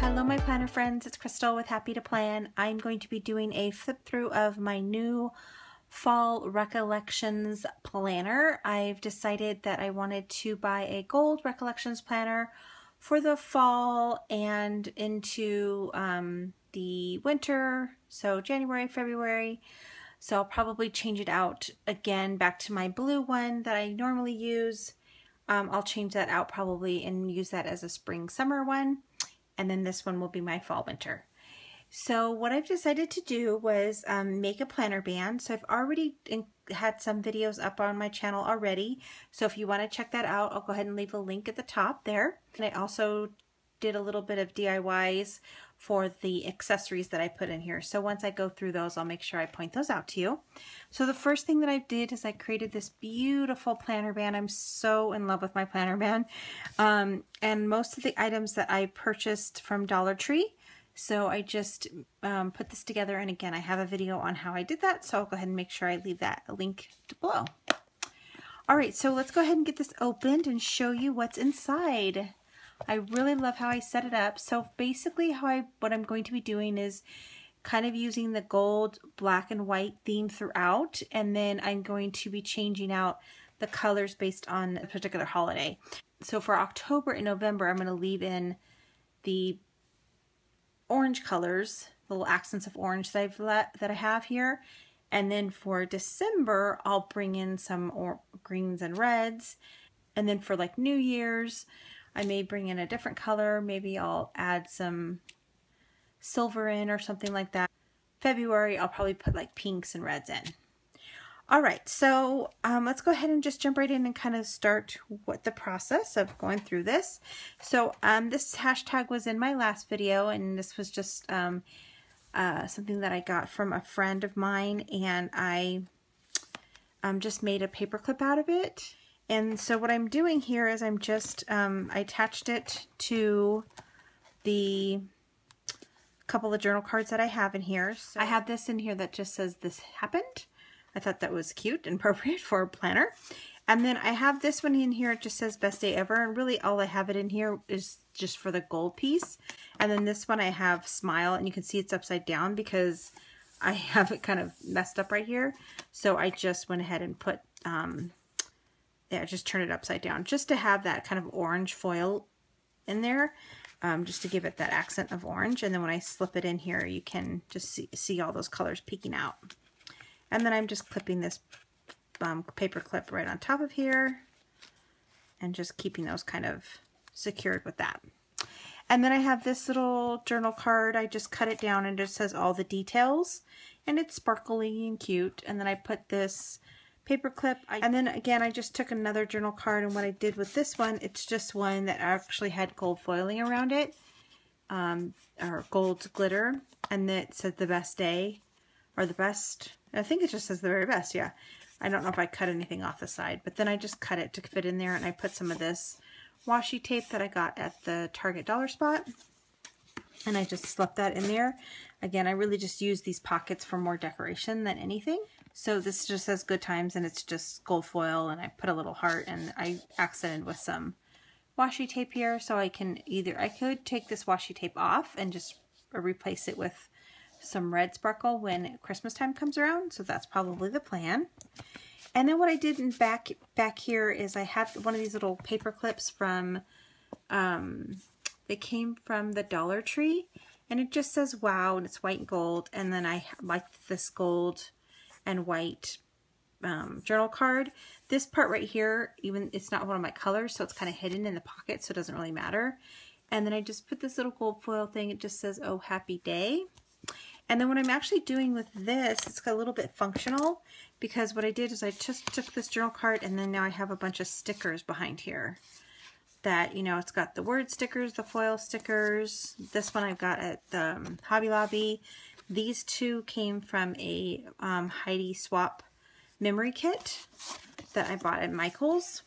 Hello my planner friends, it's Crystal with Happy to Plan. I'm going to be doing a flip through of my new Fall Recollections planner. I've decided that I wanted to buy a gold Recollections planner for the fall and into the winter, so January, February. So I'll probably change it out again back to my blue one that I normally use. I'll change that out probably and use that as a spring summer one. And then this one will be my fall winter. So what I've decided to do was make a planner band. So I've already had some videos up on my channel already. So if you want to check that out, I'll go ahead and leave a link at the top there. And I also did a little bit of DIYs for the accessories that I put in here. So once I go through those, I'll make sure I point those out to you. So the first thing that I did is I created this beautiful planner band. I'm so in love with my planner band. And most of the items that I purchased from Dollar Tree. So I just put this together, and again, I have a video on how I did that, so I'll go ahead and make sure I leave that link below. All right, so let's go ahead and get this opened and show you what's inside. I really love how I set it up. So basically what I'm going to be doing is kind of using the gold, black, and white theme throughout, and then I'm going to be changing out the colors based on a particular holiday. So for October and November, I'm going to leave in the orange colors, the little accents of orange that I have here. And then for December, I'll bring in some greens and reds. And then for like New Year's, I may bring in a different color. Maybe I'll add some silver in or something like that. February, I'll probably put like pinks and reds in. All right, so let's go ahead and just jump right in and kind of start what the process of going through this. So this hashtag was in my last video, and this was just something that I got from a friend of mine, and I just made a paper clip out of it. And so what I'm doing here is I'm just, I attached it to the couple of journal cards that I have in here. So I have this in here that just says "This happened." I thought that was cute and appropriate for a planner. And then I have this one in here, it just says "Best Day Ever." And really all I have it in here is just for the gold piece. And then this one I have "Smile," and you can see it's upside down because I have it kind of messed up right here. So I just went ahead and put, yeah, just turn it upside down just to have that kind of orange foil in there, just to give it that accent of orange. And then when I slip it in here, you can just see all those colors peeking out. And then I'm just clipping this paper clip right on top of here and just keeping those kind of secured with that. And then I have this little journal card. I just cut it down and it says all the details, and it's sparkly and cute. And then I put this paper clip, and then again I just took another journal card, and what I did with this one, it's just one that actually had gold foiling around it, or gold glitter, and it said "The Best Day," or "The Best," I think it just says "The Very Best," yeah. I don't know if I cut anything off the side, but then I just cut it to fit in there, and I put some of this washi tape that I got at the Target dollar spot, and I just slapped that in there. Again, I really just use these pockets for more decoration than anything. So this just says "Good Times," and it's just gold foil, and I put a little heart, and I accented with some washi tape here. So I can I could take this washi tape off and just replace it with some red sparkle when Christmas time comes around. So that's probably the plan. And then what I did in back here is I had one of these little paper clips from, they came from the Dollar Tree, and it just says "Wow," and it's white and gold. And then I like this gold and white journal card. This part right here, even it's not one of my colors, so it's kind of hidden in the pocket, so it doesn't really matter. And then I just put this little gold foil thing. It just says "Oh Happy Day." And then what I'm actually doing with this, it's a little bit functional, because what I did is I just took this journal card, and then now I have a bunch of stickers behind here that, you know, it's got the word stickers, the foil stickers. This one I've got at the Hobby Lobby. These two came from a Heidi Swap memory kit that I bought at Michael's.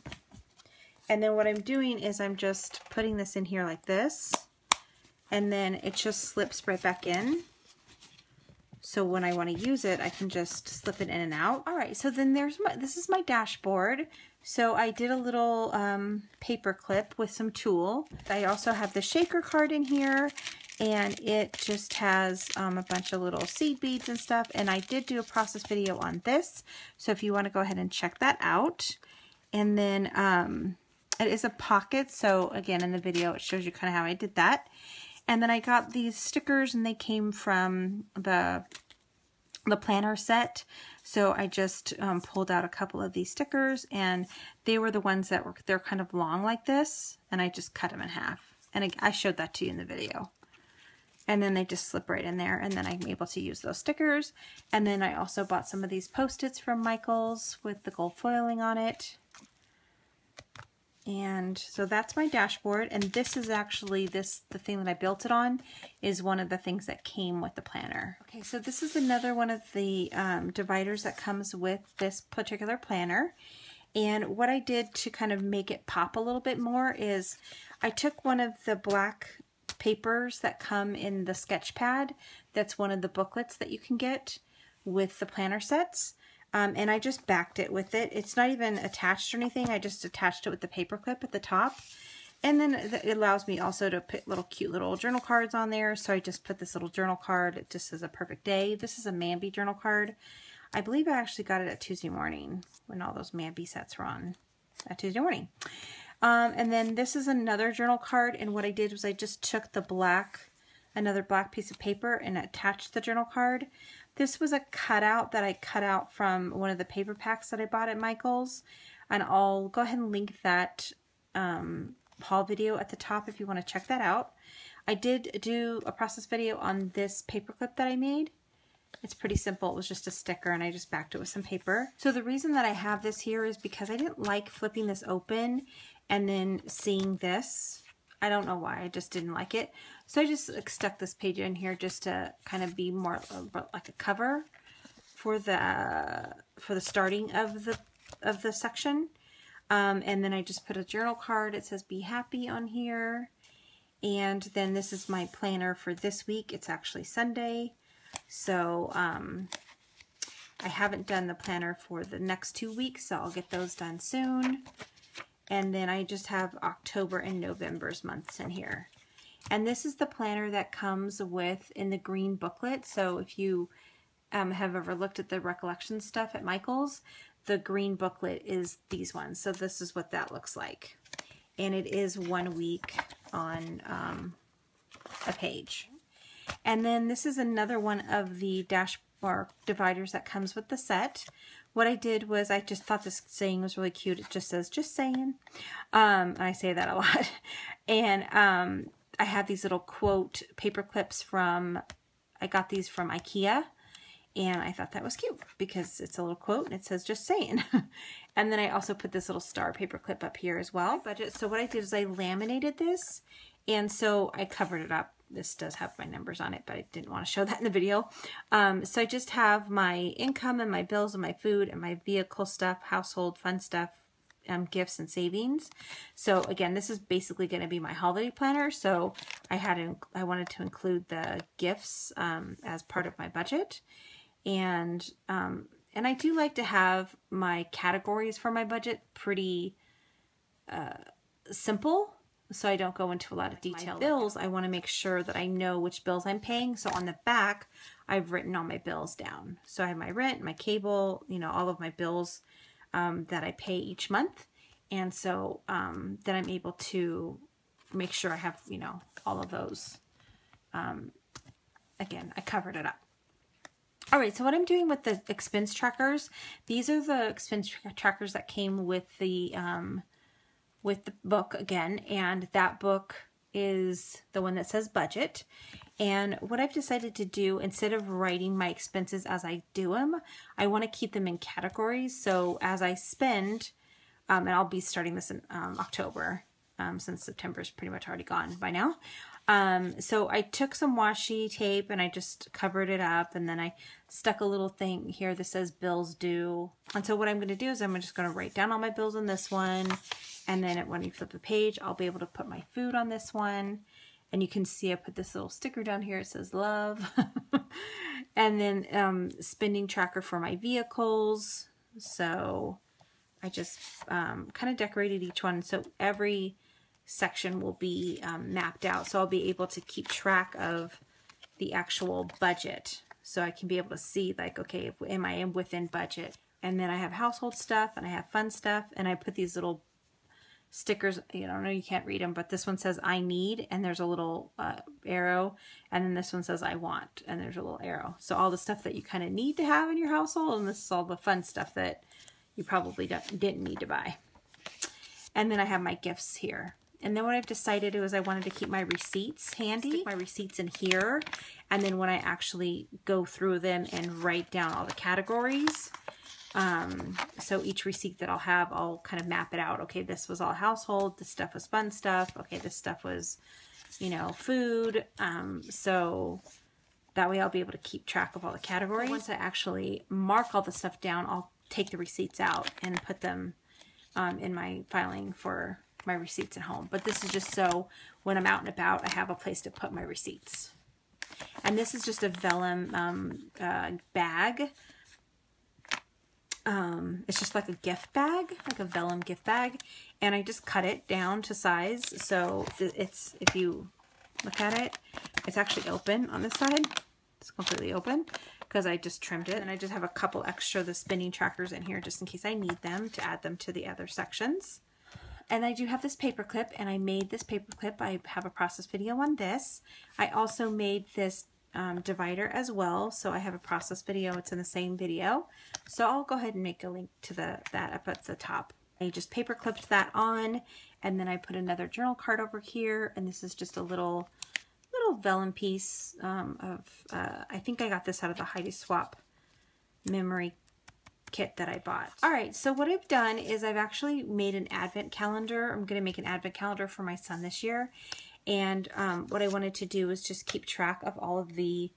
And then what I'm doing is I'm just putting this in here like this, and then it just slips right back in. So when I want to use it, I can just slip it in and out. All right, so then this is my dashboard. So I did a little paper clip with some tulle. I also have the shaker card in here, and it just has a bunch of little seed beads and stuff, and I did do a process video on this, so if you want to go ahead and check that out. And then it is a pocket, so again in the video it shows you kind of how I did that. And then I got these stickers, and they came from the planner set, so I just pulled out a couple of these stickers, and they were the ones that they're kind of long like this, and I just cut them in half, and I showed that to you in the video. And then they just slip right in there, and then I'm able to use those stickers. And then I also bought some of these Post-its from Michaels with the gold foiling on it. And so that's my dashboard, and this is actually the thing that I built it on is one of the things that came with the planner. Okay, so this is another one of the dividers that comes with this particular planner. And what I did to kind of make it pop a little bit more is I took one of the black papers that come in the sketch pad. That's one of the booklets that you can get with the planner sets. And I just backed it with it. It's not even attached or anything. I just attached it with the paper clip at the top. And then it allows me also to put cute little journal cards on there. So I just put this little journal card. It just says a perfect day. This is a Mambi journal card. I believe I actually got it at Tuesday morning when all those Mambi sets were on at Tuesday morning. And then this is another journal card. And what I did was I just took another black piece of paper and attached the journal card. This was a cutout that I cut out from one of the paper packs that I bought at Michael's, and I'll go ahead and link that haul video at the top if you want to check that out. I did do a process video on this paper clip that I made. It's pretty simple. It was just a sticker, and I just backed it with some paper. So the reason that I have this here is because I didn't like flipping this open and then seeing this. I don't know why, I just didn't like it. So I just stuck this page in here just to kind of be more like a cover for the starting of the section. And then I just put a journal card. It says "Be Happy" on here. And then this is my planner for this week. It's actually Sunday. So I haven't done the planner for the next 2 weeks, so I'll get those done soon. And then I just have October and November's months in here. And this is the planner that comes in the green booklet. So if you have ever looked at the recollection stuff at Michael's, the green booklet is these ones. So this is what that looks like. And it is 1 week on a page. And then this is another one of the dashboard dividers that comes with the set. What I did was I just thought this saying was really cute. It just says, "Just saying." I say that a lot. And I have these little quote paper clips I got these from IKEA. And I thought that was cute because it's a little quote and it says "Just saying." And then I also put this little star paper clip up here as well. So what I did is I laminated this, and so I covered it up. This does have my numbers on it, but I didn't want to show that in the video. So I just have my income and my bills and my food and my vehicle stuff, household fun stuff, gifts and savings. So again, this is basically going to be my holiday planner. So I wanted to include the gifts as part of my budget. And I do like to have my categories for my budget pretty simple, so I don't go into a lot of detail. My bills, I want to make sure that I know which bills I'm paying. So on the back, I've written all my bills down. So I have my rent, my cable, all of my bills that I pay each month. And so then I'm able to make sure I have, all of those. Again, I covered it up. All right, so what I'm doing with the expense trackers, these are the expense trackers that came with the book again, and that book is the one that says budget. And what I've decided to do, instead of writing my expenses as I do them, I want to keep them in categories. So as I spend, and I'll be starting this in October, since September is pretty much already gone by now. So I took some washi tape and I just covered it up, and then I stuck a little thing here that says bills due. And so what I'm going to do is I'm just going to write down all my bills on this one. And then when you flip the page, I'll be able to put my food on this one. And you can see I put this little sticker down here. It says love. And then spending tracker for my vehicles. So I just kind of decorated each one. So every section will be mapped out. So I'll be able to keep track of the actual budget. So I can be able to see like, okay, am I within budget? And then I have household stuff and I have fun stuff. And I put these little stickers, you know, I know you can't read them, but this one says I need, and there's a little arrow, and then this one says I want, and there's a little arrow. So all the stuff that you kind of need to have in your household, and this is all the fun stuff that you probably didn't need to buy. And then I have my gifts here. And then what I've decided was I wanted to keep my receipts handy. Stick my receipts in here, and then when I actually go through them and write down all the categories, so each receipt that I'll have, I'll kind of map it out. Okay, this was all household, this stuff was fun stuff. Okay, this stuff was, you know, food. So that way I'll be able to keep track of all the categories. Once I actually mark all the stuff down, I'll take the receipts out and put them in my filing for my receipts at home. But this is just so when I'm out and about, I have a place to put my receipts. And this is just a vellum bag. It's just like a gift bag, like a vellum gift bag, and I just cut it down to size. So it's, if you look at it, it's actually open on this side. It's completely open because I just trimmed it, and I just have a couple extra of the spinning trackers in here just in case I need them to add them to the other sections. And I do have this paper clip, and I made this paper clip. I have a process video on this. I also made this divider as well, so I have a process video. It's in the same video, so I'll go ahead and make a link to that up at the top. I just paper clipped that on, and then I put another journal card over here, and this is just a little vellum piece I think I got this out of the Heidi Swap memory kit that I bought. All right, so what I've done is I've actually made an advent calendar. I'm going to make an advent calendar for my son this year. And what I wanted to do is just keep track of all of the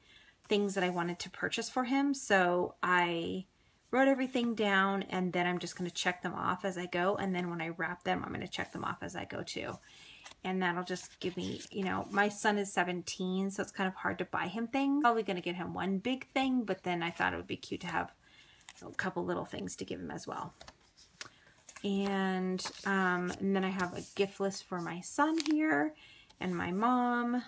things that I wanted to purchase for him. So I wrote everything down, and then I'm just going to check them off as I go. And then when I wrap them, I'm going to check them off as I go too. And that'll just give me, you know, my son is 17, so it's kind of hard to buy him things. Probably going to get him one big thing, but then I thought it would be cute to have a couple little things to give him as well. And then I have a gift list for my son here and my mom.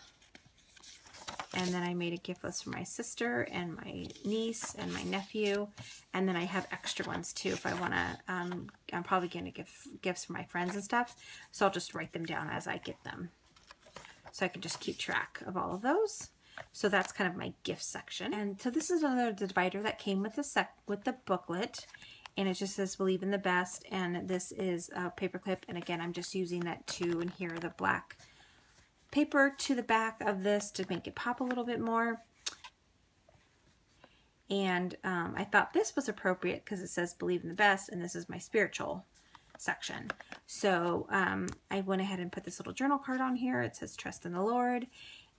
And then I made a gift list for my sister and my niece and my nephew. And then I have extra ones too if I want to. I'm probably going to give gifts for my friends and stuff. So I'll just write them down as I get them, so I can just keep track of all of those. So that's kind of my gift section. And so this is another divider that came with the booklet. And it just says believe in the best. And this is a paper clip. And again, I'm just using that to adhere the black paper to the back of this to make it pop a little bit more. And I thought this was appropriate because it says believe in the best, and this is my spiritual section. So I went ahead and put this little journal card on here. It says trust in the Lord.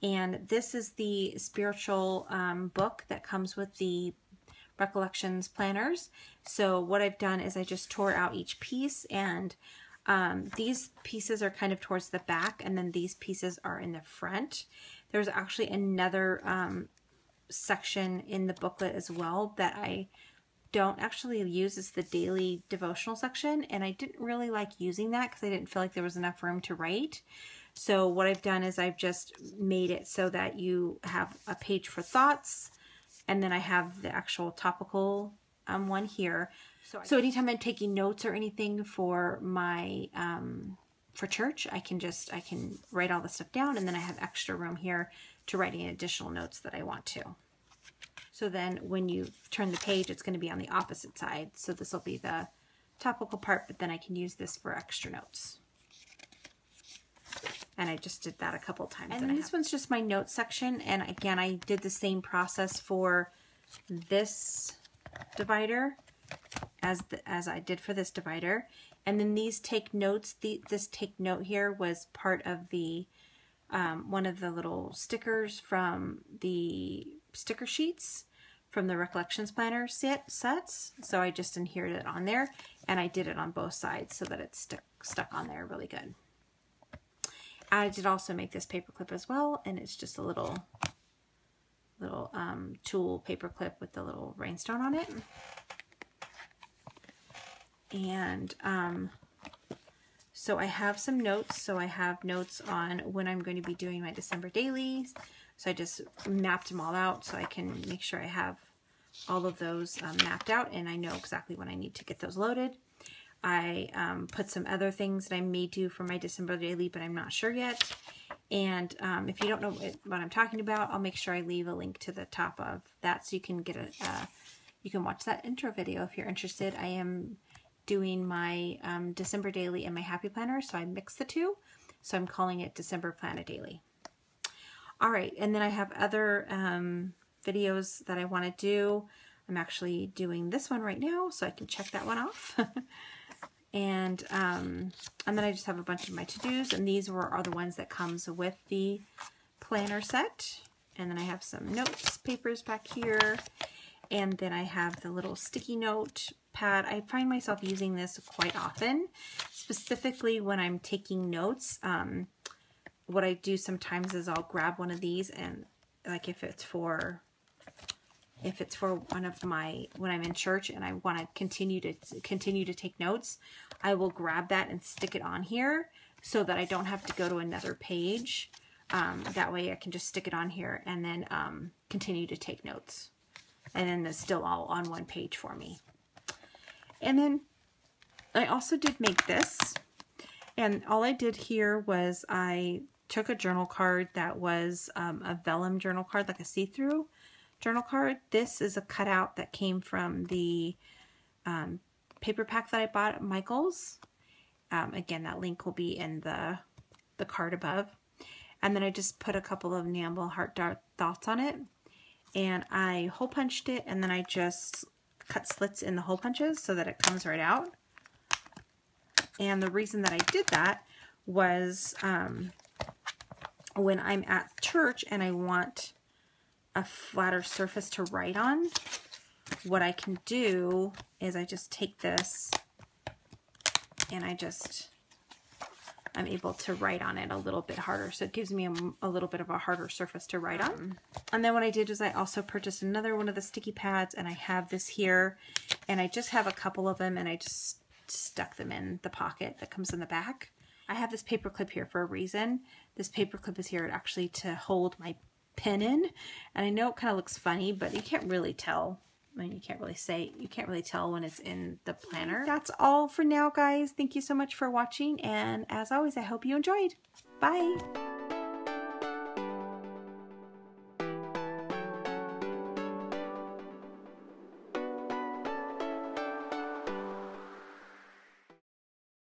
And this is the spiritual book that comes with the Recollections planners. So what I've done is I just tore out each piece, and these pieces are kind of towards the back, and then these pieces are in the front. There's actually another section in the booklet as well that I don't actually use. It's the daily devotional section, and I didn't really like using that because I didn't feel like there was enough room to write. So what I've done is I've just made it so that you have a page for thoughts, and then I have the actual topical one here. So anytime I'm taking notes or anything for my for church, I can write all the stuff down, and then I have extra room here to write any additional notes that I want to. So then when you turn the page, it's going to be on the opposite side. So this will be the topical part, but then I can use this for extra notes. And I just did that a couple times. And this one's just my notes section. And again, I did the same process for this divider as I did for this divider. And then these take notes. This take note here was part of the one of the little stickers from the sticker sheets from the Recollections Planner sets. So I just adhered it on there, and I did it on both sides so that it's stuck on there really good. I did also make this paper clip as well, and it's just a little tool paper clip with the little rhinestone on it. And So I have some notes. So I have notes on when I'm going to be doing my December dailies. So I just mapped them all out so I can make sure I have all of those mapped out and I know exactly when I need to get those loaded. I put some other things that I may do for my December daily, but I'm not sure yet. And if you don't know what I'm talking about, I'll make sure I leave a link to the top of that so you can get you can watch that intro video if you're interested. I am doing my December daily and my happy planner, so I mix the two. So I'm calling it December Planner Daily. All right, and then I have other videos that I want to do. I'm actually doing this one right now, so I can check that one off. And then I just have a bunch of my to-dos, and these are the ones that comes with the planner set. And then I have some notes, papers back here, and then I have the little sticky note pad. I find myself using this quite often, specifically when I'm taking notes. What I do sometimes is I'll grab one of these, and like if it's for one of my, when I'm in church and I want to continue to take notes, I will grab that and stick it on here so that I don't have to go to another page. That way I can just stick it on here and then continue to take notes. And then it's still all on one page for me. And then I also did make this. And all I did here was I took a journal card that was a vellum journal card, like a see-through journal card. This is a cutout that came from the paper pack that I bought at Michael's. Again, that link will be in the card above. And then I just put a couple of enamel heart dots on it. And I hole punched it, and then I just cut slits in the hole punches so that it comes right out. And the reason that I did that was when I'm at church and I want a flatter surface to write on, what I can do is I just take this and I'm able to write on it a little bit harder. So it gives me a little bit of a harder surface to write on. And then what I did is I also purchased another one of the sticky pads, and I have this here, and I just have a couple of them, and I just stuck them in the pocket that comes in the back. I have this paper clip here for a reason. This paper clip is here actually to hold my pen in, and I know it kind of looks funny, but you can't really tell. I mean, you can't really tell when it's in the planner. That's all for now, guys. Thank you so much for watching, and as always, I hope you enjoyed. Bye!